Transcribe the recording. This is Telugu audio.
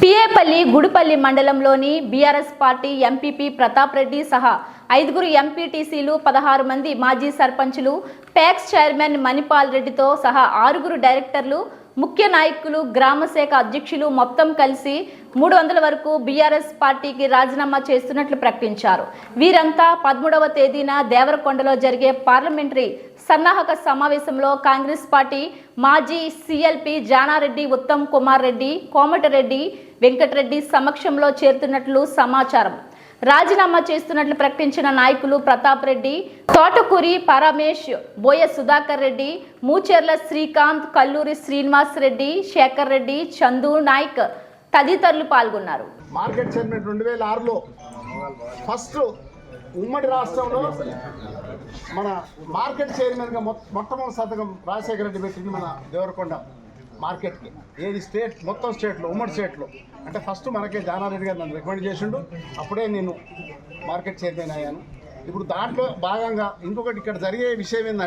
పిఏపల్లి గుడిపల్లి మండలంలోని BRS party MPP Pratap Reddy సహా 5 ఎంపీటీసీలు 16 మంది మాజీ సర్పంచులు ప్యాక్స్ చైర్మన్ మణిపాల్ రెడ్డితో సహా 6 డైరెక్టర్లు ముఖ్య నాయకులు గ్రామ శాఖ అధ్యక్షులు మొత్తం కలిసి 300 వరకు బీఆర్ఎస్ పార్టీకి రాజీనామా చేస్తున్నట్లు ప్రకటించారు. వీరంతా 13వ తేదీన దేవరకొండలో జరిగే పార్లమెంటరీ సన్నాహక సమావేశంలో కాంగ్రెస్ పార్టీ మాజీ సీఎల్పీ జానారెడ్డి, ఉత్తమ్ కుమార్ రెడ్డి, కోమటిరెడ్డి వెంకటరెడ్డి సమక్షంలో చేరుతున్నట్లు సమాచారం. రాజీనామా చేస్తున్నట్లు ప్రకటించిన నాయకులు ప్రతాప్ రెడ్డి, తోటకూరి పరమేష్, బోయ సుధాకర్ రెడ్డి, మూచెర్ల శ్రీకాంత్, కల్లూరి శ్రీనివాస్ రెడ్డి, శేఖర్ రెడ్డి, చందు నాయక్ తదితరులు పాల్గొన్నారు. మార్కెట్ చైర్మన్ 2006లో ఫస్ట్ ఉమ్మడి రాష్ట్రంలో మన మార్కెట్ చైర్మన్గా మొట్టమొదటి సంతకం రాజశేఖర రెడ్డి పెట్టింది మన దేవరకొండ మార్కెట్కి. ఏది స్టేట్, మొత్తం స్టేట్లో, ఉమ్మడి స్టేట్లో. అంటే ఫస్ట్ మనకే జానారెడ్డి గారు నన్ను రికమెండ్ చేసిండు. అప్పుడే నేను మార్కెట్ చైర్మన్ అయ్యాను. ఇప్పుడు దాంట్లో భాగంగా ఇంకొకటి ఇక్కడ జరిగే విషయం ఏంటంటే